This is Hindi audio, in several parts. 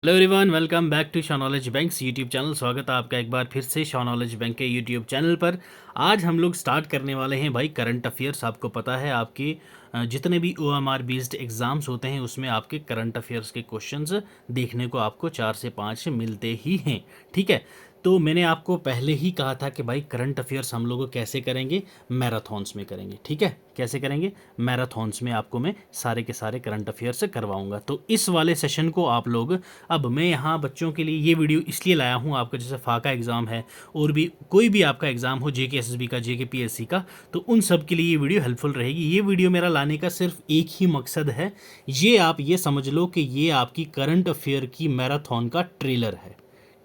Hello everyone, welcome back to शॉनॉलेज बैंक्स यूट्यूब चैनल। स्वागत है आपका एक बार फिर से शॉनॉलेज बैंक के यूट्यूब चैनल पर। आज हम लोग स्टार्ट करने वाले हैं भाई करंट अफेयर्स। आपको पता है आपके जितने भी OMR बेस्ड एग्ज़ाम्स होते हैं उसमें आपके करंट अफेयर्स के क्वेश्चंस देखने को आपको 4 से 5 मिलते ही हैं। ठीक है, तो मैंने आपको पहले ही कहा था कि भाई करंट अफेयर्स हम लोग कैसे करेंगे, मैराथॉन्स में करेंगे। ठीक है, कैसे करेंगे, मैराथॉन्स में आपको मैं सारे के सारे करंट अफेयर्स करवाऊंगा। तो इस वाले सेशन को आप लोग, अब मैं यहाँ बच्चों के लिए ये वीडियो इसलिए लाया हूँ, आपका जैसे फाका एग्ज़ाम है और भी कोई भी आपका एग्ज़ाम हो, JK SSB का, JK PSC का, तो उन सब के लिए ये वीडियो हेल्पफुल रहेगी। ये वीडियो मेरा लाने का सिर्फ एक ही मकसद है, ये आप ये समझ लो कि ये आपकी करंट अफेयर की मैराथन का ट्रेलर है।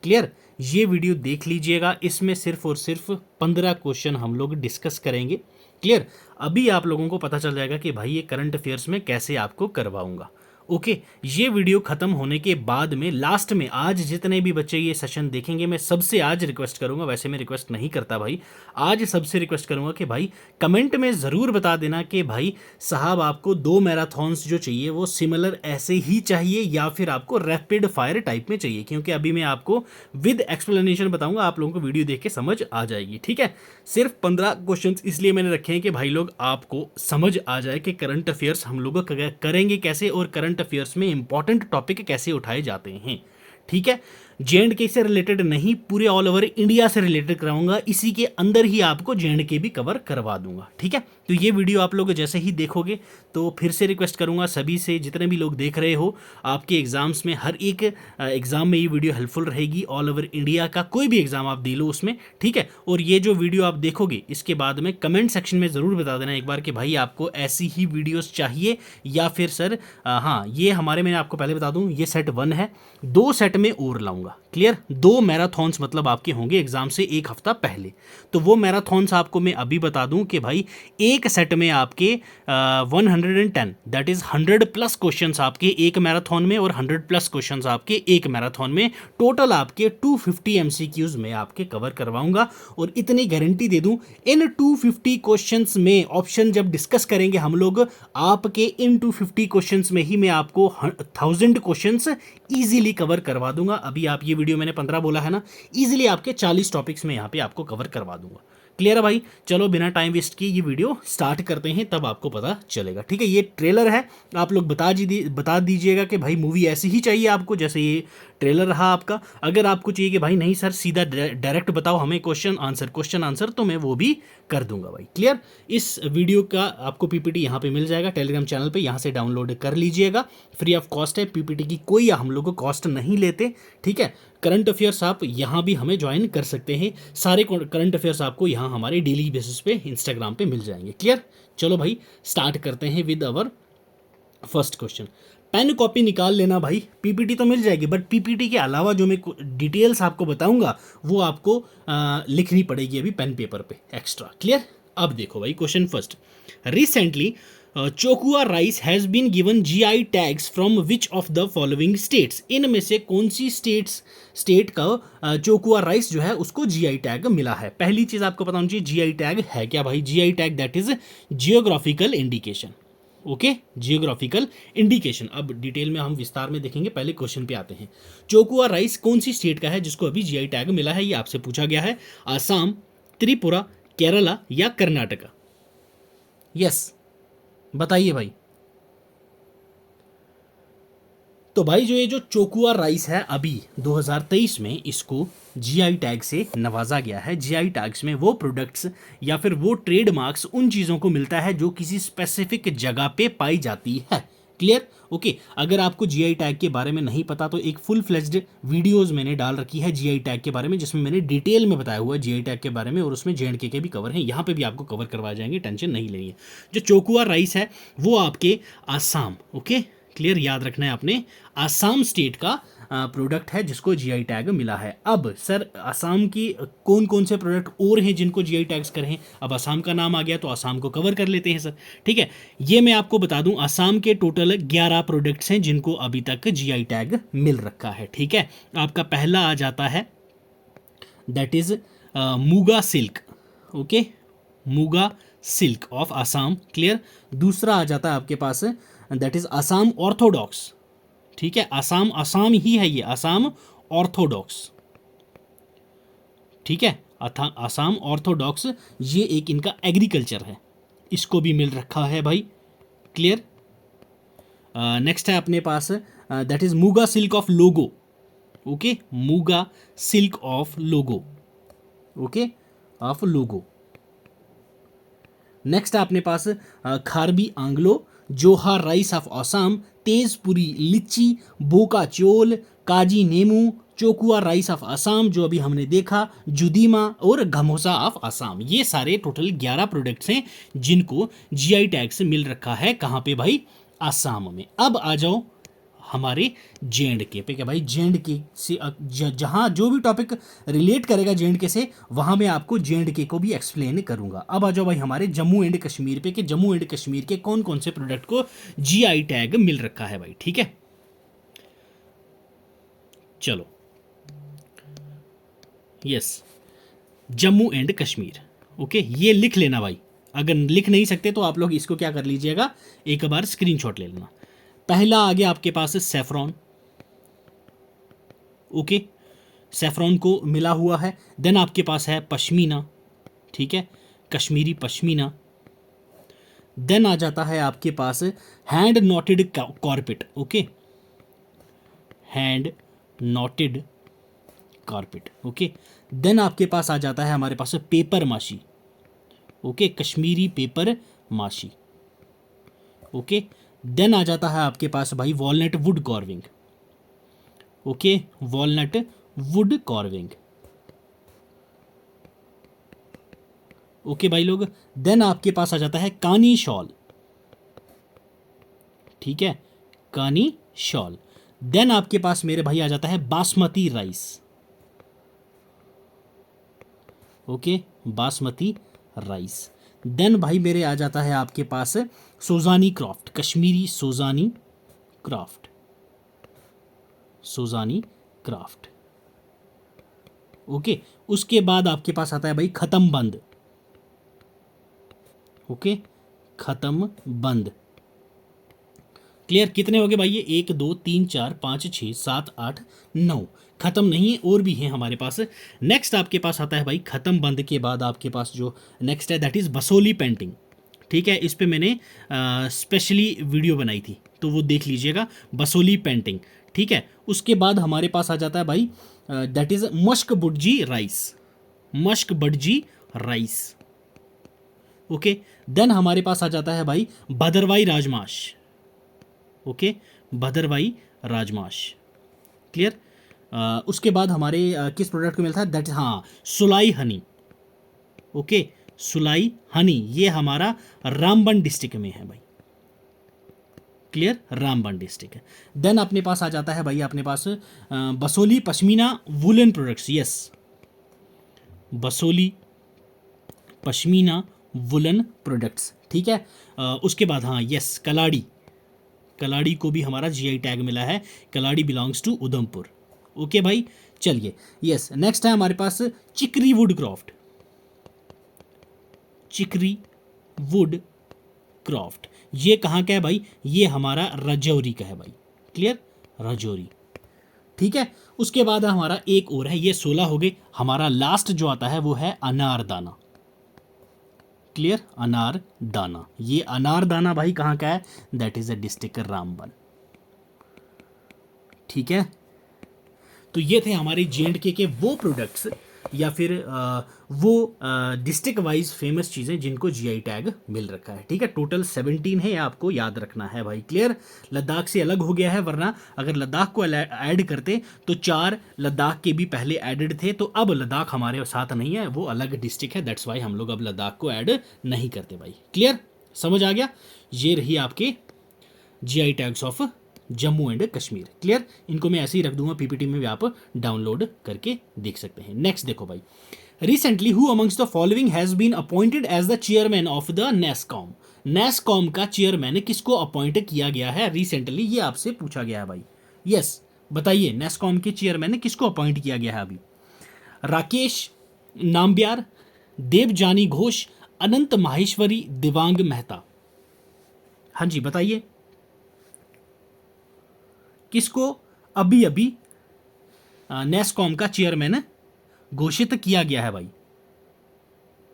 क्लियर, ये वीडियो देख लीजिएगा, इसमें सिर्फ और सिर्फ 15 क्वेश्चन हम लोग डिस्कस करेंगे। क्लियर, अभी आप लोगों को पता चल जाएगा कि भाई ये करंट अफेयर्स में कैसे आपको करवाऊंगा। ओके, ये वीडियो ख़त्म होने के बाद में लास्ट में आज जितने भी बच्चे ये सेशन देखेंगे, मैं सबसे आज रिक्वेस्ट करूंगा, वैसे मैं रिक्वेस्ट नहीं करता भाई, आज सबसे रिक्वेस्ट करूंगा कि भाई कमेंट में ज़रूर बता देना कि भाई साहब आपको 2 मैराथॉन्स जो चाहिए वो सिमिलर ऐसे ही चाहिए या फिर आपको रैपिड फायर टाइप में चाहिए, क्योंकि अभी मैं आपको विद एक्सप्लेनेशन बताऊंगा, आप लोगों को वीडियो देख के समझ आ जाएगी। ठीक है, सिर्फ 15 क्वेश्चन इसलिए मैंने रखे हैं कि भाई लोग आपको समझ आ जाए कि करंट अफेयर्स हम लोग करेंगे कैसे और करंट अफेयर्स में इंपॉर्टेंट टॉपिक कैसे उठाए जाते हैं। ठीक है, JNK से रिलेटेड नहीं, पूरे ऑल ओवर इंडिया से रिलेटेड कराऊंगा, इसी के अंदर ही आपको JNK भी कवर करवा दूंगा। ठीक है, तो ये वीडियो आप लोग जैसे ही देखोगे तो फिर से रिक्वेस्ट करूंगा सभी से, जितने भी लोग देख रहे हो, आपके एग्जाम्स में हर एक एग्जाम में ये वीडियो हेल्पफुल रहेगी। ऑल ओवर इंडिया का कोई भी एग्जाम आप दे लो उसमें। ठीक है, और ये जो वीडियो आप देखोगे इसके बाद में कमेंट सेक्शन में ज़रूर बता देना एक बार कि भाई आपको ऐसी ही वीडियोस चाहिए या फिर सर हाँ, ये हमारे, मैंने आपको पहले बता दूं, ये सेट 1 है, 2 सेट में और लाऊंगा। क्लियर, 2 मैराथॉन्स मतलब आपके होंगे एग्जाम से एक हफ्ता पहले। तो वो मैराथॉन्स आपको मैं अभी बता दूं कि भाई एक सेट में आपके 110 दैट इज 100+ क्वेश्चंस आपके एक मैराथन में और 100+ क्वेश्चंस आपके एक मैराथन में, टोटल आपके 250 MCQs में आपके कवर करवाऊंगा। और इतनी गारंटी दे दूं, इन 250 क्वेश्चंस में ऑप्शन जब डिस्कस करेंगे हम लोग, आपके इन 250 क्वेश्चंस में ही मैं आपको 1000 क्वेश्चंस इजीली कवर करवा दूंगा। अभी आप ये वीडियो मैंने 15 बोला है ना, इजीली आपके 40 टॉपिक्स में यहाँ पे आपको कवर करवा दूंगा। क्लियर है भाई, चलो बिना टाइम वेस्ट किए ये वीडियो स्टार्ट करते हैं, तब आपको पता चलेगा। ठीक है, ये ट्रेलर है, आप लोग बता दीजिएगा कि भाई मूवी ऐसी ही चाहिए आपको जैसे ये ट्रेलर रहा आपका। अगर आपको चाहिए कि भाई नहीं सर सीधा डायरेक्ट बताओ हमें क्वेश्चन आंसर, तो मैं वो भी कर दूंगा भाई। क्लियर, इस वीडियो का आपको PPT यहाँ पे मिल जाएगा टेलीग्राम चैनल पे, यहाँ से डाउनलोड कर लीजिएगा, फ्री ऑफ कॉस्ट है। PPT की कोई हम लोग को कॉस्ट नहीं लेते। ठीक है, करंट अफेयर्स आप यहाँ भी हमें ज्वाइन कर सकते हैं, सारे करंट अफेयर्स आपको यहाँ हमारे डेली बेसिस पे इंस्टाग्राम पे मिल जाएंगे। क्लियर, चलो भाई स्टार्ट करते हैं with our first question. Pen copy निकाल लेना भाई, PPT तो मिल जाएगी, बट PPT के अलावा जो मैं डिटेल्स आपको बताऊंगा वो आपको लिखनी पड़ेगी अभी पेन पेपर पे एक्स्ट्रा। क्लियर, अब देखो भाई question first. Recently Chokuwa rice has been given GI tags from which of the following states. इनमें से कौन सी स्टेट का चोकुआ राइस जो है उसको GI टैग मिला है। पहली चीज़ आपको पता होनी चाहिए GI टैग है क्या भाई। GI tag that is geographical indication. Okay, geographical indication. अब डिटेल में हम विस्तार में देखेंगे, पहले क्वेश्चन पे आते हैं। चोकुआ राइस कौन सी स्टेट का है जिसको अभी GI टैग मिला है, ये आपसे पूछा गया है। आसाम, त्रिपुरा, केरला या कर्नाटका। यस, बताइए भाई। तो भाई जो ये जो चोकुआ राइस है अभी 2023 में इसको GI टैग से नवाजा गया है। GI टैग्स में वो प्रोडक्ट्स या फिर वो ट्रेडमार्क्स उन चीज़ों को मिलता है जो किसी स्पेसिफिक जगह पे पाई जाती है। Clear, okay. अगर आपको GI टैग के बारे में नहीं पता तो एक फुल फ्लेज्ड वीडियोस मैंने डाल रखी है GI टैग के बारे में, जिसमें मैंने डिटेल में बताया हुआ है GI टैग के बारे में, और उसमें JNK के भी कवर हैं, यहाँ पे भी आपको कवर करवाए जाएंगे, टेंशन नहीं लेनी है। जो चोकुआ राइस है वो आपके आसाम, ओके, क्लियर, याद रखना है आपने, आसाम स्टेट का प्रोडक्ट है जिसको GI टैग मिला है। अब सर आसाम की कौन कौन से प्रोडक्ट और हैं जिनको GI टैग्स करे हैं, अब आसाम का नाम आ गया तो आसाम को कवर कर लेते हैं सर। ठीक है, ये मैं आपको बता दूं, आसाम के टोटल 11 प्रोडक्ट्स हैं जिनको अभी तक GI टैग मिल रखा है। ठीक है, आपका पहला आ जाता है that is muga silk. Okay, muga silk of Assam. Clear, दूसरा आ जाता है आपके पास दैट इज आसाम ऑर्थोडॉक्स। ठीक है, आसाम, आसाम ही है ये, आसाम ऑर्थोडॉक्स, ठीक है, आसाम ऑर्थोडॉक्स, ये एक इनका एग्रीकल्चर है, इसको भी मिल रखा है भाई। क्लियर। नेक्स्ट है अपने पास, that is Muga silk of लोगो। ओके, मूगा सिल्क ऑफ लोगो, ओके, ऑफ लोगो। नेक्स्ट है अपने पास Karbi Anglong, Joha rice of Assam, Tezpuri litchi, Boka Chaul, Kaji Nemu, Chokuwa rice of Assam जो अभी हमने देखा, जुदीमा और घमोसा ऑफ आसाम। ये सारे टोटल 11 प्रोडक्ट्स हैं जिनको जीआई टैग से मिल रखा है। कहाँ पे भाई? आसाम में। अब आ जाओ हमारे JNK पे। क्या भाई, JNK से जहाँ जो भी टॉपिक रिलेट करेगा JNK से, वहाँ मैं आपको JNK को भी एक्सप्लेन करूंगा। अब आ जाओ भाई हमारे जम्मू एंड कश्मीर पे कि जम्मू एंड कश्मीर के कौन कौन से प्रोडक्ट को GI टैग मिल रखा है भाई। ठीक है, चलो, yes, Jammu and Kashmir. Okay, ये लिख लेना भाई। अगर लिख नहीं सकते तो आप लोग इसको क्या कर लीजिएगा, एक बार स्क्रीनशॉट ले लेना। पहला आगे आपके पास है सेफ्रॉन। ओके, सेफ्रॉन को मिला हुआ है। देन आपके पास है पश्मीना, ठीक है, कश्मीरी पश्मीना। देन आ जाता है आपके पास hand knotted carpet. Okay, hand knotted carpet. Okay, then आपके पास आ जाता है हमारे पास paper mache. Okay, Kashmiri paper mache. Okay, then आ जाता है आपके पास भाई walnut wood carving. Okay, walnut wood carving. Okay भाई लोग, देन आपके पास आ जाता है कानी शॉल। ठीक है, कानी शॉल। देन आपके पास मेरे भाई आ जाता है basmati rice. Okay, basmati rice. Then भाई मेरे आ जाता है आपके पास Sozani craft, Kashmiri Sozani craft, Sozani craft. Okay, उसके बाद आपके पास आता है भाई खत्म बंद। ओके, खत्म बंद। क्लियर। कितने हो गए भाई ये? 1 2 3 4 5 6 7 8 9। खत्म नहीं है, और भी हैं हमारे पास। नेक्स्ट आपके पास आता है भाई खत्म बंद के बाद आपके पास जो नेक्स्ट है दैट इज़ बसोली पेंटिंग। ठीक है, इस पे मैंने स्पेशली वीडियो बनाई थी, तो वो देख लीजिएगा, बसोली पेंटिंग। ठीक है, उसके बाद हमारे पास आ जाता है भाई that is Mushk Budji rice, Mushk Budji rice. Okay, then हमारे पास आ जाता है भाई भदरवाई राजमाश। ओके, भदरवाई राजमाश। क्लियर। उसके बाद हमारे किस प्रोडक्ट को मिलता है दैट, हाँ, Sulai honey. Okay, Sulai honey, ये हमारा रामबन डिस्ट्रिक्ट में है भाई। क्लियर, रामबन डिस्ट्रिक्ट है। देन अपने पास आ जाता है भाई अपने पास Basohli pashmina woollen products. Yes, Basohli pashmina woollen products. ठीक है, उसके बाद हाँ, यस, कलाड़ी, कलाड़ी को भी हमारा जीआई टैग मिला है। कलाड़ी बिलोंग्स टू उधमपुर। ओके भाई, चलिए, यस, नेक्स्ट है हमारे पास चिकरी वुड क्राफ्ट, चिकरी वुड क्राफ्ट। ये कहाँ का है भाई? ये हमारा राजौरी का है भाई। क्लियर, राजौरी। ठीक है, उसके बाद हमारा एक और है, ये 16 हो गए। हमारा लास्ट जो आता है वो है अनारदाना। क्लियर, अनारदाना। ये अनारदाना भाई कहाँ का है? That is a district Ramban. ठीक है, तो ये थे हमारे JNK के वो प्रोडक्ट्स या फिर वो डिस्ट्रिक्ट वाइज फेमस चीज़ें जिनको जीआई टैग मिल रखा है। ठीक है, टोटल 17 है, आपको याद रखना है भाई। क्लियर। लद्दाख से अलग हो गया है, वरना अगर लद्दाख को ऐड करते तो 4 लद्दाख के भी पहले एडेड थे, तो अब लद्दाख हमारे साथ नहीं है, वो अलग डिस्ट्रिक्ट है। दैट्स वाई हम लोग अब लद्दाख को ऐड नहीं करते भाई। क्लियर, समझ आ गया? ये रही आपके GI tags of Jammu and Kashmir. Clear, इनको मैं ऐसे ही रख दूंगा, पीपीटी में भी आप डाउनलोड करके देख सकते हैं। नेक्स्ट देखो भाई, recently who amongst the following has been appointed as the chairman of the NASSCOM. NASSCOM का चेयरमैन किसको अपॉइंट किया गया है रिसेंटली? ये आपसे पूछा गया है भाई। यस, बताइए, नेस्कॉम के चेयरमैन किसको अपॉइंट किया गया है अभी? राकेश नाम्बियार, देवजानी घोष, अनंत माहेश्वरी, दिवांग मेहता। हाँ जी, बताइए। किसको अभी अभी नेस्कॉम का चेयरमैन घोषित किया गया है भाई,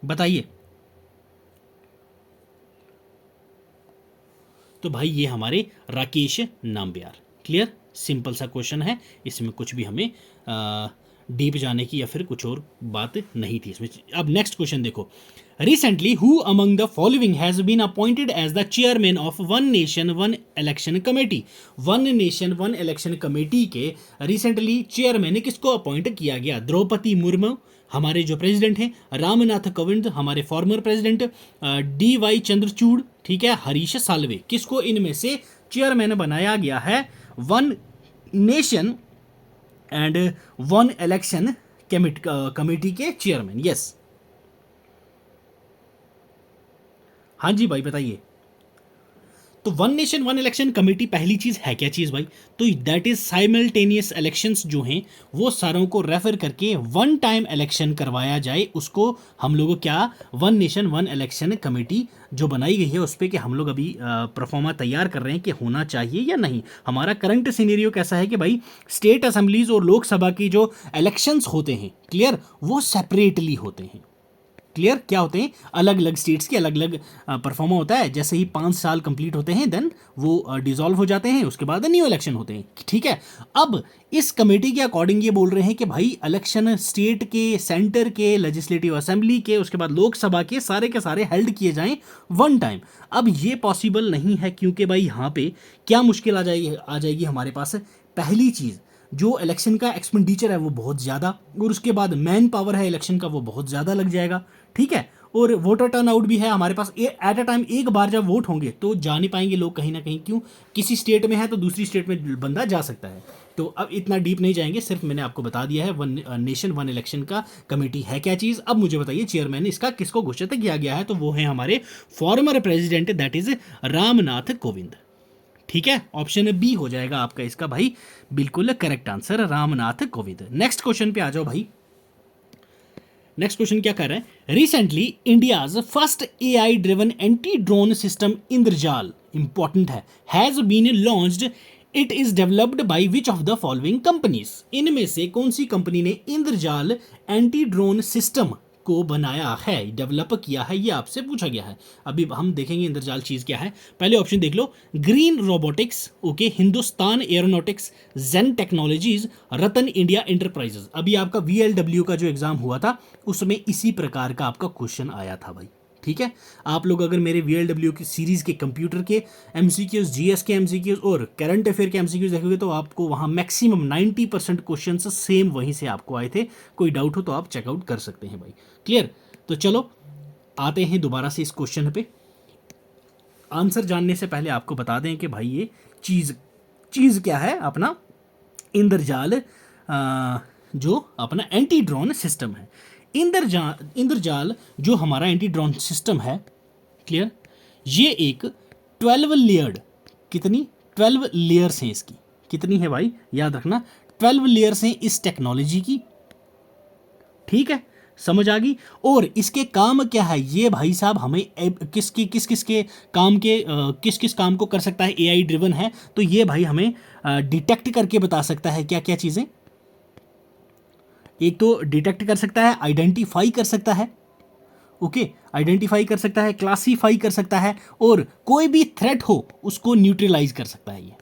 बताइए। तो भाई ये हमारे राकेश नाम्बियार। क्लियर, सिंपल सा क्वेश्चन है, इसमें कुछ भी हमें डीप जाने की या फिर कुछ और बात नहीं थी इसमें। अब नेक्स्ट क्वेश्चन देखो, recently who among the following has been appointed as the chairman of one nation one election committee. One nation one election committee के रिसेंटली चेयरमैन किसको अपॉइंट किया गया? द्रौपदी मुर्मू हमारे जो प्रेसिडेंट हैं, रामनाथ कोविंद हमारे फॉर्मर प्रेसिडेंट, DY चंद्रचूड़, ठीक है, हरीश साल्वे। किसको इनमें से चेयरमैन बनाया गया है one nation and one election committee के चेयरमैन? यस, हाँ जी भाई बताइए। तो one nation one election committee पहली चीज है क्या चीज भाई? तो दैट इज साइमल्टेनियस इलेक्शंस जो हैं वो सारों को रेफर करके वन टाइम इलेक्शन करवाया जाए, उसको हम लोग क्या one nation one election committee जो बनाई गई है उस पर कि हम लोग अभी परफॉर्मा तैयार कर रहे हैं कि होना चाहिए या नहीं। हमारा करंट सिनेरियो कैसा है कि भाई स्टेट असेंबलीज और लोकसभा की जो इलेक्शंस होते हैं, क्लियर, वो सेपरेटली होते हैं। क्लियर, क्या होते हैं? अलग अलग स्टेट्स के अलग अलग परफॉर्मा होता है। जैसे ही 5 साल कंप्लीट होते हैं देन वो डिसॉल्व हो जाते हैं, उसके बाद न्यू इलेक्शन होते हैं, ठीक है। अब इस कमेटी के अकॉर्डिंग ये बोल रहे हैं कि भाई इलेक्शन स्टेट के, सेंटर के, लेजिस्लेटिव असेंबली के, उसके बाद लोकसभा के सारे हेल्ड किए जाएं वन टाइम। अब ये पॉसिबल नहीं है क्योंकि भाई यहाँ पे क्या मुश्किल आ जाएगी हमारे पास। पहली चीज़, जो इलेक्शन का एक्सपेंडिचर है वो बहुत ज़्यादा, और उसके बाद मैन पावर है इलेक्शन का वो बहुत ज़्यादा लग जाएगा, ठीक है। और वोटर टर्नआउट भी है हमारे पास। एट अ टाइम एक बार जब वोट होंगे तो जा नहीं पाएंगे लोग कहीं ना कहीं, क्यों? किसी स्टेट में है तो दूसरी स्टेट में बंदा जा सकता है। तो अब इतना डीप नहीं जाएंगे, सिर्फ मैंने आपको बता दिया है वन नेशन वन इलेक्शन का कमेटी है क्या चीज़। अब मुझे बताइए चेयरमैन इसका किसको घोषित किया गया है? तो वो है हमारे former president, that is Ramnath Kovind, ठीक है। ऑप्शन बी हो जाएगा आपका इसका भाई बिल्कुल correct answer, Ramnath Kovind. Next question पे आ जाओ भाई। नेक्स्ट क्वेश्चन क्या कर रहा है? Recently India's first AI driven anti drone system Indrajaal, important has been launched, it is developed by which of the following companies. इनमें से कौन सी कंपनी ने इंद्रजाल एंटी ड्रोन सिस्टम को बनाया है, डेवलप किया है, ये आपसे पूछा गया है। अभी हम देखेंगे इंद्रजाल चीज क्या है। पहले ऑप्शन देख लो, green robotics, okay, Hindustan aeronautics, Zen technologies, Rattan India enterprises. अभी आपका VLW का जो एग्जाम हुआ था उसमें इसी प्रकार का आपका क्वेश्चन आया था भाई, ठीक है। आप लोग अगर मेरे VLW की सीरीज के कंप्यूटर के MCQs, GS के MCQs और करंट अफेयर के MCQs देखोगे तो आपको वहाँ मैक्सिमम 90% क्वेश्चन सेम वहीं से आपको आए थे। कोई डाउट हो तो आप चेकआउट कर सकते हैं भाई, क्लियर। तो चलो आते हैं दोबारा से इस क्वेश्चन पे। आंसर जानने से पहले आपको बता दें कि भाई ये चीज़ क्या है अपना इंद्रजाल, जो अपना एंटी ड्रोन सिस्टम है। इंद्रजाल जो हमारा एंटी ड्रोन सिस्टम है, क्लियर, ये एक 12 लेयर्ड, कितनी 12 लेयर्स हैं इसकी, कितनी है भाई याद रखना, 12 लेयर्स हैं इस टेक्नोलॉजी की, ठीक है, समझ आ गई। और इसके काम क्या है ये भाई साहब हमें किस किस के काम के किस किस काम को कर सकता है, AI ड्रिवन है तो ये भाई हमें डिटेक्ट करके बता सकता है क्या क्या चीज़ें। एक तो डिटेक्ट कर सकता है, आइडेंटिफाई कर सकता है, ओके, आइडेंटिफाई कर सकता है, क्लासीफाई कर सकता है, और कोई भी थ्रेट हो उसको न्यूट्रलाइज कर सकता है। ये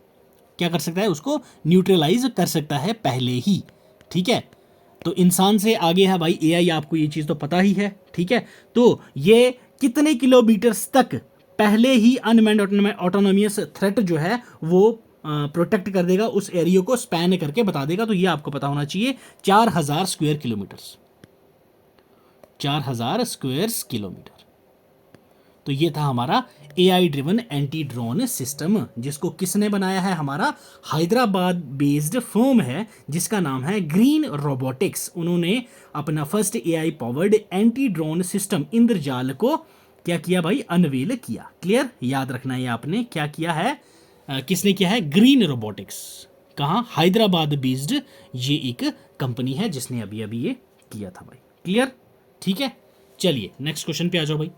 क्या कर सकता है? उसको न्यूट्रलाइज कर सकता है पहले ही, ठीक है। तो इंसान से आगे है भाई AI, आपको ये चीज़ तो पता ही है, ठीक है। तो ये कितने किलोमीटर्स तक पहले ही अनमैन्ड ऑटोनोमियस थ्रेट जो है वो प्रोटेक्ट कर देगा, उस एरिया को स्पैन करके बता देगा। तो ये आपको पता होना चाहिए, 4000 स्क्वायर किलोमीटर्स, 4000 स्क्वायर किलोमीटर। तो ये था हमारा AI driven anti drone system, जिसको किसने बनाया है? हमारा हैदराबाद बेस्ड फर्म है जिसका नाम है ग्रीन रोबोटिक्स। उन्होंने अपना first AI powered anti drone system Indrajaal को क्या किया भाई? अनवील किया। क्लियर, याद रखना है आपने क्या किया है, किसने किया है? Green robotics. कहाँ? हैदराबाद बेस्ड ये एक कंपनी है जिसने अभी अभी ये किया था भाई, क्लियर, ठीक है। चलिए नेक्स्ट क्वेश्चन पे आ जाओ भाई।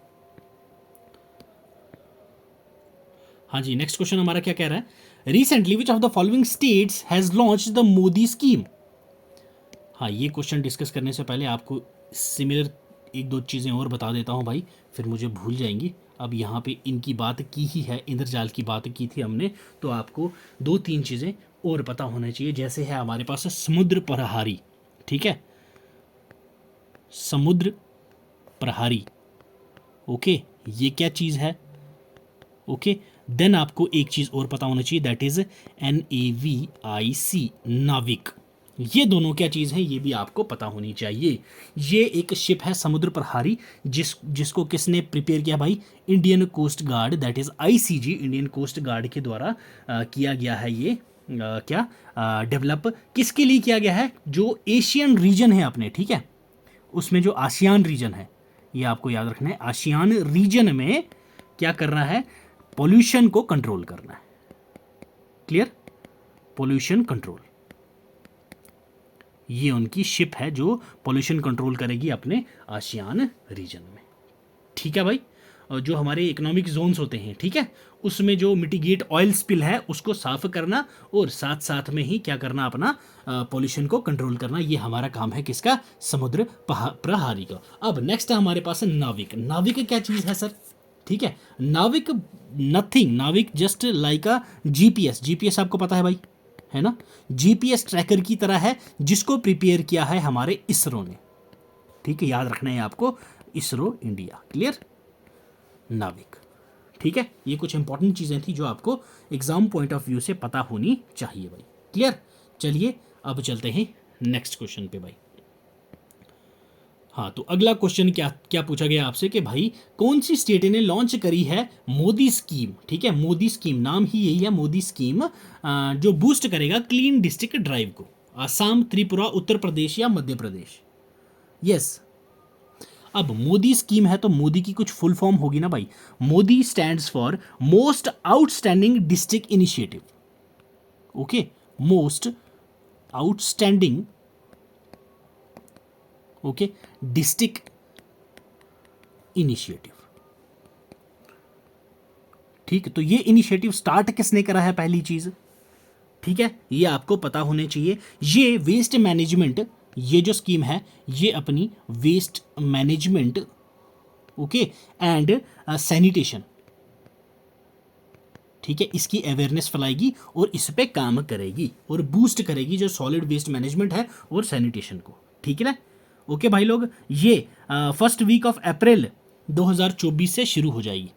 हाँ जी, नेक्स्ट क्वेश्चन हमारा क्या कह रहा है? Recently which of the following states has launch the Modi scheme. हाँ, ये क्वेश्चन डिस्कस करने से पहले आपको सिमिलर एक दो चीज़ें और बता देता हूँ भाई, फिर मुझे भूल जाएंगी। अब यहाँ पे इनकी बात की ही है, इंद्रजाल की बात की थी हमने, तो आपको दो तीन चीज़ें और पता होना चाहिए। जैसे है हमारे पास समुद्र प्रहारी, ठीक है, समुद्र प्रहारी, ओके, ये क्या चीज़ है, ओके। देन आपको एक चीज़ और पता होना चाहिए, दैट इज़ NAVIC, नाविक। ये दोनों क्या चीज़ है, ये भी आपको पता होनी चाहिए। ये एक शिप है समुद्र प्रहारी, जिसको किसने प्रिपेयर किया भाई, Indian coast guard, that is ICG, Indian coast guard के द्वारा किया गया है। ये क्या डेवलप किसके लिए किया गया है, जो एशियन रीजन है अपने, ठीक है, उसमें जो आसियान रीजन है, ये आपको याद रखना है, आसियान रीजन में क्या करना है, पोल्यूशन को कंट्रोल करना है। क्लियर, पोल्यूशन कंट्रोल, ये उनकी शिप है जो पोल्यूशन कंट्रोल करेगी अपने आसियान रीजन में, ठीक है भाई। और जो हमारे इकोनॉमिक जोन्स होते हैं, ठीक है, उसमें जो मिटिगेट ऑयल स्पिल है उसको साफ करना, और साथ साथ में ही क्या करना, अपना पोल्यूशन को कंट्रोल करना, ये हमारा काम है किसका, समुद्र प्रहारी का। अब नेक्स्ट है हमारे पास नाविक। नाविक क्या चीज़ है सर, ठीक है, नाविक नथिंग, नाविक जस्ट लाइक अ GPS। GPS आपको पता है भाई, है ना, GPS ट्रैकर की तरह है, जिसको प्रिपेयर किया है हमारे इसरो ने, ठीक है, याद रखना है आपको, इसरो इंडिया। क्लियर, नाविक, ठीक है। ये कुछ इंपॉर्टेंट चीज़ें थी जो आपको एग्जाम पॉइंट ऑफ व्यू से पता होनी चाहिए भाई। क्लियर, चलिए अब चलते हैं नेक्स्ट क्वेश्चन पे भाई। हाँ, तो अगला क्वेश्चन क्या क्या पूछा गया आपसे कि भाई कौन सी स्टेट ने लॉन्च करी है मोदी स्कीम, ठीक है, मोदी स्कीम, नाम ही यही है मोदी स्कीम, जो बूस्ट करेगा क्लीन डिस्ट्रिक्ट ड्राइव को। आसाम, त्रिपुरा, उत्तर प्रदेश या मध्य प्रदेश। यस, अब मोदी स्कीम है तो मोदी की कुछ फुल फॉर्म होगी ना भाई। Modi stands for most outstanding district initiative, okay, most outstanding, okay, district initiative, ठीक। तो ये इनिशिएटिव स्टार्ट किसने करा है, पहली चीज, ठीक है, ये आपको पता होने चाहिए। ये वेस्ट मैनेजमेंट, ये जो स्कीम है ये अपनी waste management, okay, and sanitation, ठीक है, इसकी अवेयरनेस फैलाएगी और इस पे काम करेगी और बूस्ट करेगी जो सॉलिड वेस्ट मैनेजमेंट है और सैनिटेशन को, ठीक है ना। ओके भाई लोग, ये फर्स्ट वीक ऑफ अप्रैल 2024 से शुरू हो जाएगी,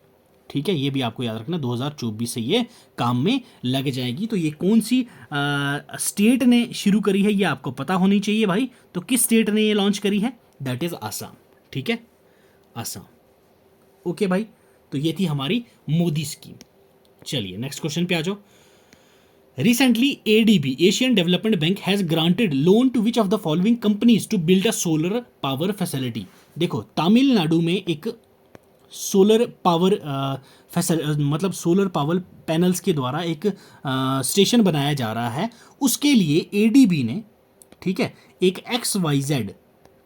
ठीक है, ये भी आपको याद रखना, 2024 से ये काम में लग जाएगी। तो ये कौन सी स्टेट ने शुरू करी है ये आपको पता होनी चाहिए भाई। तो किस स्टेट ने ये लॉन्च करी है, दैट इज आसाम, ठीक है, आसाम। ओके भाई, तो ये थी हमारी मोदी स्कीम। चलिए नेक्स्ट क्वेश्चन पे आ जाओ। Recently, ADB, Asian Development Bank, has granted loan to which of the following companies to build a solar power facility? देखो, तमिलनाडु में एक सोलर पावर मतलब सोलर पावर पैनल्स के द्वारा एक स्टेशन बनाया जा रहा है। उसके लिए ADB ने, ठीक है, एक XYZ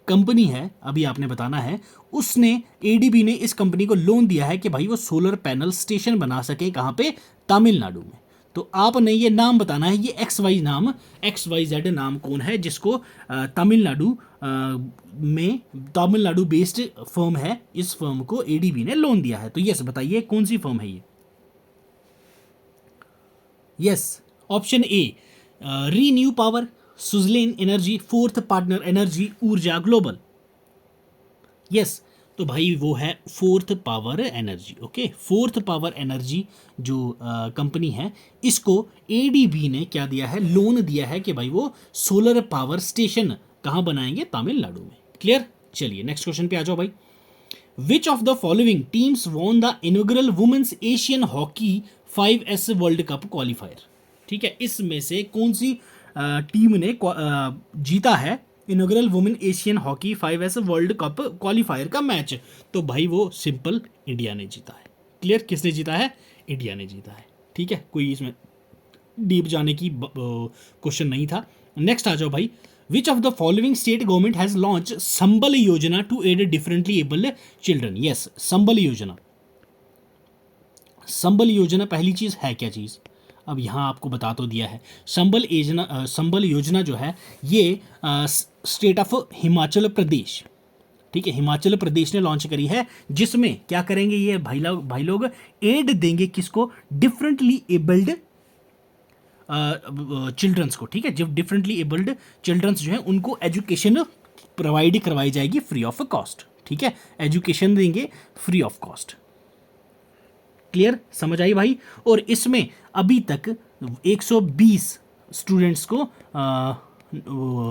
कंपनी है, अभी आपने बताना है, उसने ADB ने इस कंपनी को लोन दिया है कि भाई वो सोलर पैनल स्टेशन बना सके, कहाँ पे, तमिलनाडु में। तो आपने ये नाम बताना है, ये XYZ नाम कौन है जिसको तमिलनाडु में, तमिलनाडु बेस्ड फर्म है, इस फर्म को ADB ने लोन दिया है। तो यस बताइए कौन सी फर्म है ये। Yes, option A ReNew power, Suzlon energy, fourth partner energy, Urja global. Yes, तो भाई वो है fourth power energy. Okay, fourth power energy जो कंपनी है, इसको ADB ने क्या दिया है, लोन दिया है कि भाई वो सोलर पावर स्टेशन कहाँ बनाएंगे, तमिलनाडु में। क्लियर, चलिए नेक्स्ट क्वेश्चन पे आ जाओ भाई। Which of the following teams won the inaugural women's Asian hockey 5S world cup qualifier? ठीक है, इसमें से कौन सी टीम ने जीता है inaugural women Asian hockey 5S world cup qualifier का मैच? तो भाई वो सिंपल इंडिया ने जीता है। क्लियर, किसने जीता है, इंडिया ने जीता है। ठीक है, कोई इसमें डीप जाने की क्वेश्चन नहीं था। नेक्स्ट आ जाओ भाई। Which of the following state government has launch Sambal Yojana to aid differently abled children? Yes, Sambal Yojana. Sambal योजना पहली चीज है क्या चीज, अब यहाँ आपको बता तो दिया है। संबल योजना जो है ये स्टेट ऑफ हिमाचल प्रदेश, ठीक है, हिमाचल प्रदेश ने लॉन्च करी है, जिसमें क्या करेंगे ये भाई लोग एड देंगे किसको, डिफरेंटली एबल्ड चिल्ड्रंस को, ठीक है, जब डिफरेंटली एबल्ड चिल्ड्रंस जो है उनको एजुकेशन प्रोवाइड करवाई जाएगी फ्री ऑफ कॉस्ट, ठीक है, एजुकेशन देंगे फ्री ऑफ कॉस्ट। क्लियर, समझ आई भाई। और इसमें अभी तक 120 स्टूडेंट्स को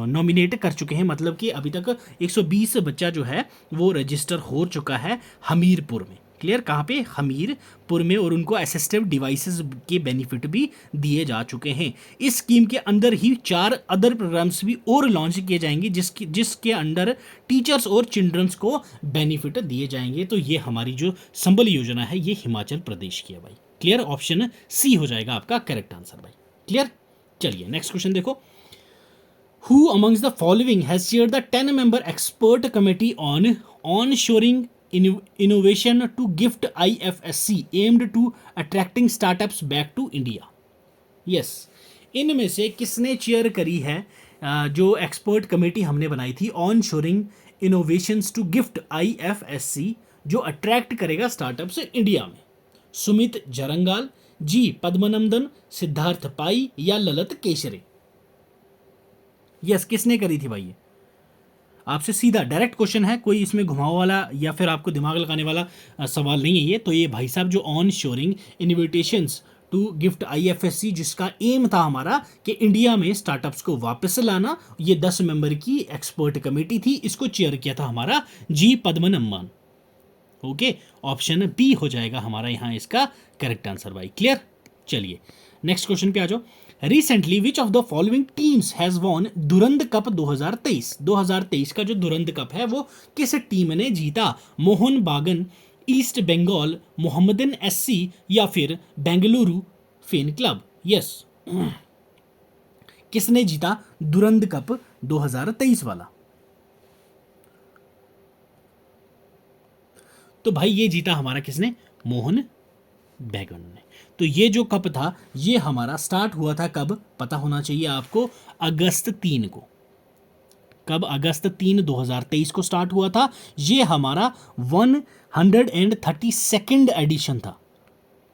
नॉमिनेट कर चुके हैं, मतलब कि अभी तक 120 बच्चा जो है वो रजिस्टर हो चुका है हमीरपुर में। क्लियर, कहाँ पे, हमीरपुर में, और उनको असिस्टिव डिवाइसेस के बेनिफिट भी दिए जा चुके हैं। इस स्कीम के अंदर ही 4 अदर प्रोग्राम्स भी और लॉन्च किए जाएंगे जिसके अंडर टीचर्स और चिल्ड्रंस को बेनिफिट दिए जाएंगे। तो ये हमारी जो संबल योजना है ये हिमाचल प्रदेश की है भाई। क्लियर, ऑप्शन सी हो जाएगा आपका करेक्ट आंसर भाई। क्लियर, चलिए नेक्स्ट क्वेश्चन देखो। Who amongst the following has chaired the 10-member expert committee on onshoring innovation to GIFT IFSC aimed to attracting startups back to India? Yes, इनमें से किसने चेयर करी है जो एक्सपर्ट कमेटी हमने बनाई थी on shoring innovations to GIFT IFSC, जो अट्रैक्ट करेगा स्टार्टअप्स इंडिया में? सुमित जरंगाल जी, पद्मनंदन, सिद्धार्थ पाई या ललित केशरे? यस, किसने करी थी भाई? ये आपसे सीधा डायरेक्ट क्वेश्चन है, कोई इसमें घुमाव वाला या फिर आपको दिमाग लगाने वाला सवाल नहीं है ये। तो ये भाई साहब जो on shoring invitations to GIFT IFSC, जिसका एम था हमारा कि इंडिया में स्टार्टअप्स को वापस लाना, ये 10 मेंबर की एक्सपर्ट कमेटी थी, इसको चेयर किया था हमारा जी पद्मनम्मन। ओके, ऑप्शन बी हो जाएगा हमारा यहाँ इसका करेक्ट आंसर भाई। क्लियर, चलिए नेक्स्ट क्वेश्चन पे आ जाओ। Recently which of the following teams has won Durand cup 2023 का जो दुरंद कप है वो किस टीम ने जीता? मोहन बागन, ईस्ट बंगाल, मोहम्मदन SC या फिर बेंगलुरु फेन क्लब? यस, किसने जीता दुरंद कप 2023 वाला? तो भाई ये जीता हमारा किसने? मोहन बैगन ने। तो ये जो कप था ये हमारा स्टार्ट हुआ था कब, पता होना चाहिए आपको, अगस्त 3 को। कब? अगस्त 3 2023 को स्टार्ट हुआ था। ये हमारा 132nd एडिशन था।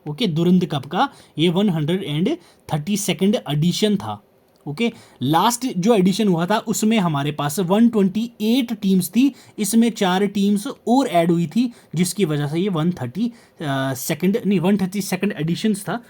ओके, दुरंद कप का ये 132nd एडिशन था। ओके, लास्ट जो एडिशन हुआ था उसमें हमारे पास 128 टीम्स थी, इसमें 4 टीम्स और ऐड हुई थी, जिसकी वजह से ये 132nd एडिशंस था।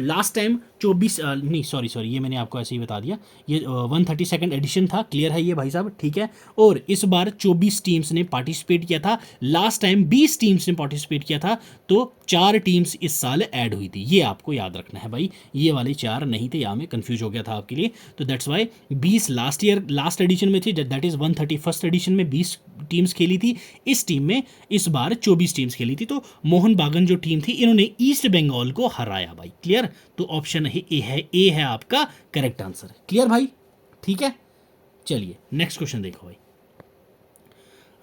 लास्ट टाइम 24 नहीं सॉरी ये मैंने आपको ऐसे ही बता दिया, ये 132nd एडिशन था। क्लियर है ये भाई साहब, ठीक है। और इस बार 24 टीम्स ने पार्टिसिपेट किया था, लास्ट टाइम 20 टीम्स ने पार्टिसिपेट किया था, तो 4 टीम्स इस साल ऐड हुई थी। ये आपको याद रखना है भाई, ये वाले 4 नहीं थे, यहाँ में कंफ्यूज हो गया था आपके लिए। तो दैट्स वाई 20 लास्ट एडिशन में थी, दैट इज 131st एडिशन में 20 टीम्स खेली थी, इस टीम में इस बार 24 टीम्स खेली थी। तो मोहन बागन जो टीम थी इन्होंने ईस्ट बंगाल को हराया भाई। क्लियर, तो ऑप्शन ए है आपका करेक्ट आंसर। क्लियर भाई, ठीक है। चलिए नेक्स्ट क्वेश्चन देखो भाई।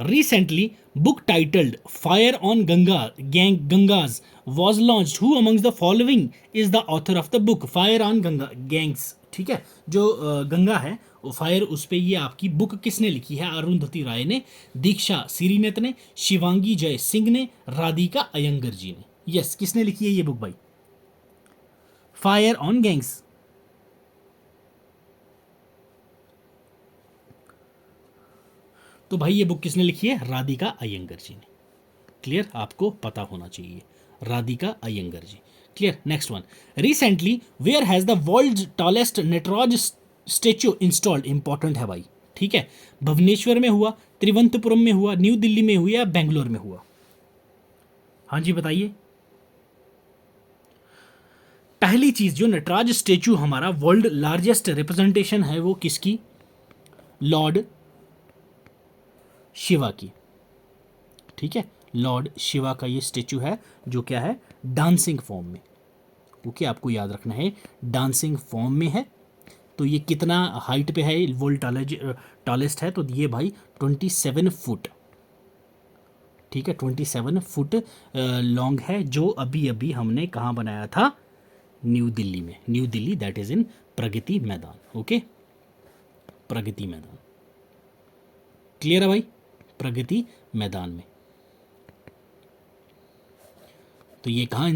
Recently, book titled Fire on Gangas was launched. Who amongst the following is the author of the book Fire on Gangs? ठीक है, जो गंगा है वो फायर, उस पर ये आपकी बुक किसने लिखी है? अरुंधति राय ने, दीक्षा श्रीनेत ने, शिवांगी जय सिंह ने, राधिका अयंगर जी ने। यस, किसने लिखी है ये बुक भाई? Fire on gangs. तो भाई ये बुक किसने लिखी है? राधिका अयंगर जी ने। क्लियर, आपको पता होना चाहिए, Radhika Iyengar ji. Clear, next one. Recently where has the world tallest Nataraja statue installed? Important है भाई, ठीक है। भुवनेश्वर में हुआ, तिरुवनंतपुरम में हुआ, न्यू दिल्ली में हुआ या बेंगलोर में हुआ? हाँ जी बताइए। पहली चीज, जो नटराज स्टेच्यू हमारा वर्ल्ड लार्जेस्ट रिप्रेजेंटेशन है वो किसकी? लॉर्ड शिवा की, ठीक है। लॉर्ड शिवा का ये स्टेच्यू है जो क्या है? डांसिंग फॉर्म में। ओके, आपको याद रखना है डांसिंग फॉर्म में है। तो ये कितना हाइट पे है? वर्ल्ड टॉलेस्ट है, तो ये भाई 27 फुट, ठीक है, 27 फुट लॉन्ग है, जो अभी अभी हमने कहाँ बनाया था? न्यू दिल्ली में, new Delhi, that is in Pragati Maidan. Okay, Pragati Maidan, clear है भाई, प्रगति मैदान में। तो ये कहाँ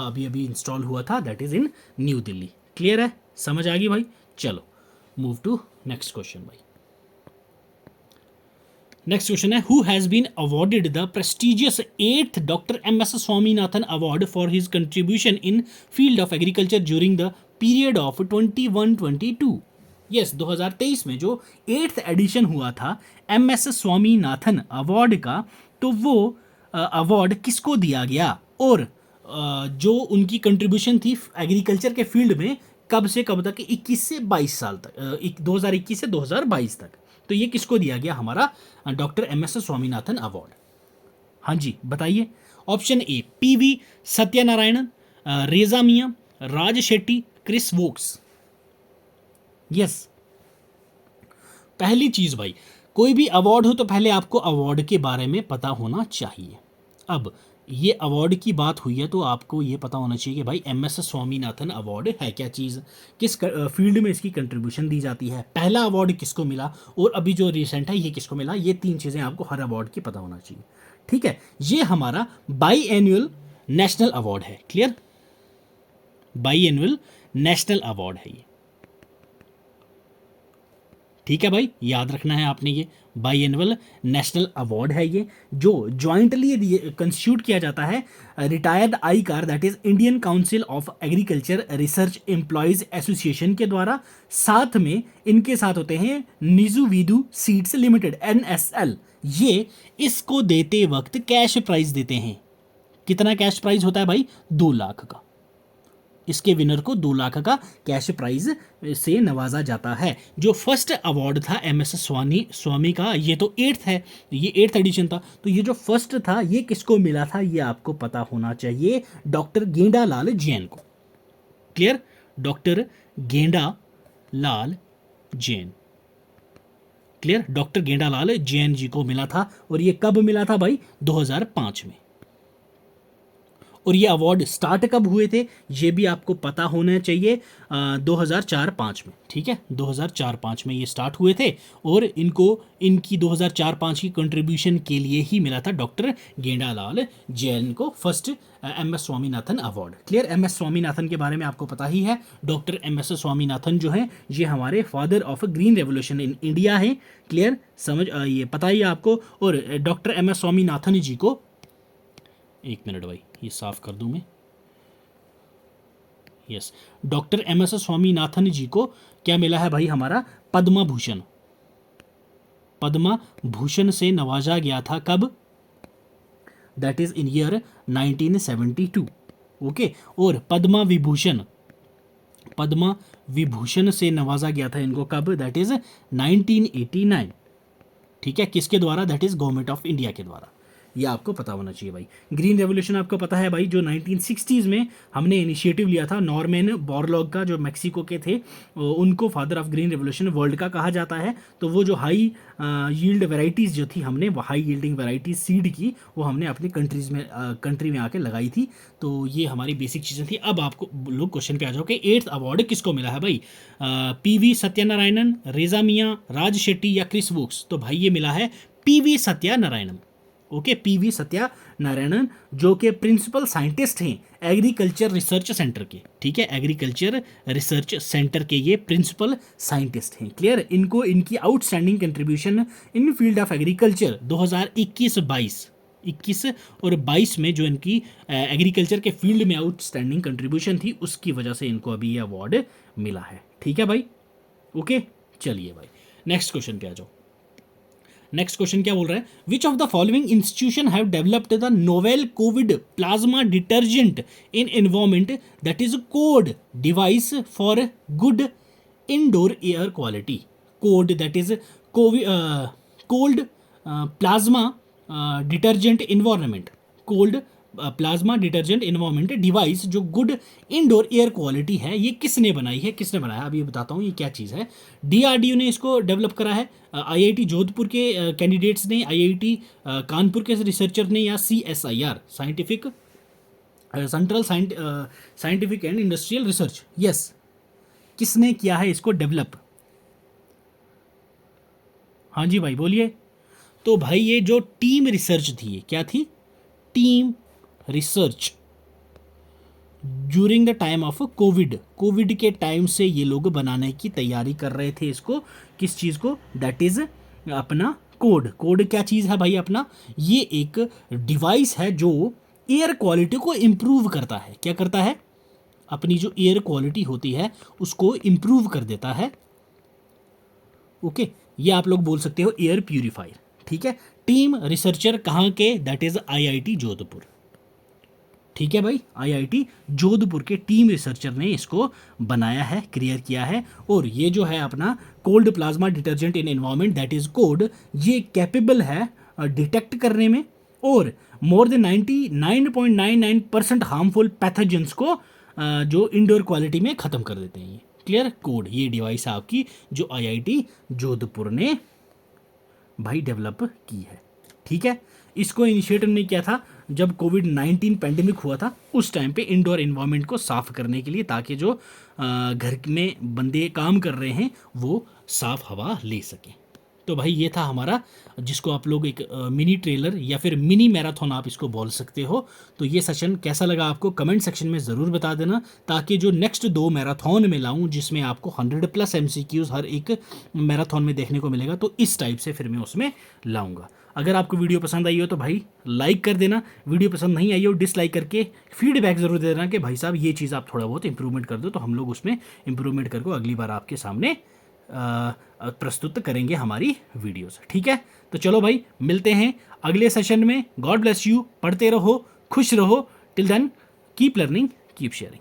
अभी अभी इंस्टॉल हुआ था, that is in New Delhi. Clear है, समझ आ गई भाई। चलो मूव टू नेक्स्ट क्वेश्चन भाई। नेक्स्ट क्वेश्चन है, who has been awarded the prestigious 8th doctor M S. Swaminathan award for his contribution in field of agriculture during the period of 21-22। Yes, 2023 में जो 8th एडिशन हुआ था एम.एस. स्वामीनाथन अवार्ड का, तो वो अवार्ड किसको दिया गया और जो उनकी कंट्रीब्यूशन थी एग्रीकल्चर के फील्ड में कब से कब तक, 21 से 22 साल तक, 2021 से 2022 तक, तो ये किसको दिया गया, हमारा डॉक्टर एम.एस. स्वामीनाथन अवार्ड। हाँ जी बताइए। ऑप्शन ए पीवी सत्यनारायणन, रेजा मियां, राज शेट्टी, क्रिस वोक्स। यस, पहली चीज भाई, कोई भी अवार्ड हो तो पहले आपको अवार्ड के बारे में पता होना चाहिए। अब ये अवार्ड की बात हुई है तो आपको ये पता होना चाहिए कि भाई एम.एस. स्वामीनाथन अवार्ड है क्या चीज़, किस फील्ड में इसकी कंट्रीब्यूशन दी जाती है, पहला अवार्ड किसको मिला, और अभी जो रिसेंट है ये किसको मिला। ये 3 चीज़ें आपको हर अवार्ड की पता होना चाहिए। ठीक है, ये हमारा बाई एनुअल नेशनल अवार्ड है। Clear, by annual national award है ये। ठीक है भाई, याद रखना है आपने, ये बाई एनुअल नेशनल अवार्ड है ये, जो ज्वाइंटली कंस्टिट्यूट किया जाता है retired आईकार, that is Indian council of agriculture research employees association के द्वारा। साथ में इनके साथ होते हैं निजू वीदू सीड्स लिमिटेड, NSL। ये इसको देते वक्त कैश प्राइज देते हैं। कितना कैश प्राइज होता है भाई, 2 लाख का। इसके विनर को 2 लाख का कैश प्राइज से नवाजा जाता है। जो फर्स्ट अवार्ड था एम.एस. स्वामी का, ये तो 8th है, ये 8th एडिशन था। तो ये जो फर्स्ट था ये किसको मिला था, ये आपको पता होना चाहिए, डॉक्टर गेंडालाल जैन को। Clear, doctor Gendalal Jain. Clear, doctor Gendalal Jain ji को मिला था। और ये कब मिला था भाई, 2005 में। और ये अवार्ड स्टार्ट कब हुए थे ये भी आपको पता होना चाहिए, 2004-05 में। ठीक है, 2004-05 में ये स्टार्ट हुए थे और इनको इनकी 2004-05 की कंट्रीब्यूशन के लिए ही मिला था डॉक्टर गेंडालाल जैन को first M S. Swaminathan award. Clear, M S. Swaminathan के बारे में आपको पता ही है। Doctor M S. स्वामीनाथन जो है ये हमारे father of green revolution in India है। क्लियर, समझ ये पता ही है आपको। और डॉक्टर एम.एस. स्वामीनाथन जी को, एक मिनट भाई ये साफ कर दूं मैं। Yes, doctor M S. Swaminathan ji को क्या मिला है भाई, हमारा पद्मा भूषण। पद्मा भूषण से नवाजा गया था कब, that is in year 1972। Okay, और पद्मा विभूषण से नवाजा गया था इनको कब, दैट इज 1989। ठीक है, किसके द्वारा, that is government of India के द्वारा। ये आपको पता होना चाहिए भाई। ग्रीन रेवोल्यूशन आपको पता है भाई, जो 1960s में हमने इनिशिएटिव लिया था, नॉर्मन बोरलॉग का, जो मैक्सिको के थे, उनको father of green revolution world का कहा जाता है। तो वो जो हाई यील्ड वैरायटीज़ जो थी, हमने वो हाई यील्डिंग वैरायटीज सीड की, वो हमने अपनी कंट्री में आके लगाई थी। तो ये हमारी बेसिक चीज़ें थी। अब आपको लोग क्वेश्चन पे आ जाओ कि 8th अवार्ड किसको मिला है भाई, पीवी सत्यनारायणन, रेजा मियां, राज शेट्टी या क्रिस वोक्स। तो भाई ये मिला है PV Satyanarayanan. Okay, PV Satyanarayanan जो कि प्रिंसिपल साइंटिस्ट हैं एग्रीकल्चर रिसर्च सेंटर के। ठीक है, एग्रीकल्चर रिसर्च सेंटर के ये प्रिंसिपल साइंटिस्ट हैं। क्लियर, इनको इनकी outstanding contribution in field of agriculture 2021-22, 21 और 22 में जो इनकी एग्रीकल्चर के फील्ड में आउटस्टैंडिंग कंट्रीब्यूशन थी, उसकी वजह से इनको अभी ये अवार्ड मिला है। ठीक है भाई, ओके। चलिए भाई नेक्स्ट क्वेश्चन पे आ जाओ। नेक्स्ट क्वेश्चन क्या बोल रहा है, विच of the following institution have developed the novel Covid plasma detergent in environment that is code device for good indoor air quality. Code that is cold plasma detergent environment, cold plasma detergent environment device जो गुड इंडोर एयर क्वालिटी है, ये किसने बनाई है, किसने बनाया, अभी बताता हूँ ये क्या चीज़ है। DRDO ने इसको डेवलप करा है, IIT जोधपुर के कैंडिडेट्स ने, IIT कानपुर के रिसर्चर ने, या CSIR scientific central scientific and industrial research, yes. किसने किया है इसको डेवलप? हाँ जी भाई बोलिए। तो भाई ये जो टीम रिसर्च थी, ये क्या थी? Team research during the time of Covid. Covid के टाइम से ये लोग बनाने की तैयारी कर रहे थे इसको। किस चीज़ को? दैट इज़ अपना कोड। कोड क्या चीज़ है भाई अपना? ये एक डिवाइस है जो एयर क्वालिटी को इम्प्रूव करता है। क्या करता है? अपनी जो एयर क्वालिटी होती है उसको इम्प्रूव कर देता है। ओके, ये आप लोग बोल सकते हो एयर प्यूरिफायर। ठीक है। टीम रिसर्चर कहाँ के? That is IIT Jodhpur. ठीक है भाई, आईआईटी जोधपुर के टीम रिसर्चर ने इसको बनाया है, क्रिएट किया है। और ये जो है अपना cold plasma detergent in environment, that is code, ये कैपेबल है डिटेक्ट करने में और मोर देन 99.99% हार्मफुल पैथोजेंस को जो इंडोर क्वालिटी में ख़त्म कर देते हैं। ये क्लियर कोड, ये डिवाइस है आपकी जो आईआईटी जोधपुर ने भाई डेवलप की है। ठीक है। इसको इनिशिएटिव ने किया था जब कोविड-19 पैंडेमिक हुआ था, उस टाइम पे इंडोर इन्वायरमेंट को साफ करने के लिए, ताकि जो घर में बंदे काम कर रहे हैं वो साफ हवा ले सकें। तो भाई ये था हमारा, जिसको आप लोग एक मिनी ट्रेलर या फिर मिनी मैराथन आप इसको बोल सकते हो। तो ये सेशन कैसा लगा आपको कमेंट सेक्शन में ज़रूर बता देना, ताकि जो नेक्स्ट 2 मैराथन में लाऊं जिसमें आपको 100+ MCQs हर एक मैराथन में देखने को मिलेगा, तो इस टाइप से फिर मैं उसमें लाऊंगा। अगर आपको वीडियो पसंद आई हो तो भाई लाइक कर देना, वीडियो पसंद नहीं आई हो डिसलाइक करके फीडबैक ज़रूर दे देना कि भाई साहब ये चीज़ आप थोड़ा बहुत इंप्रूवमेंट कर दो, तो हम लोग उसमें इंप्रूवमेंट करके अगली बार आपके सामने प्रस्तुत करेंगे हमारी वीडियोस। ठीक है। तो चलो भाई मिलते हैं अगले सेशन में। गॉड ब्लेस यू, पढ़ते रहो, खुश रहो। Till then keep learning, keep sharing.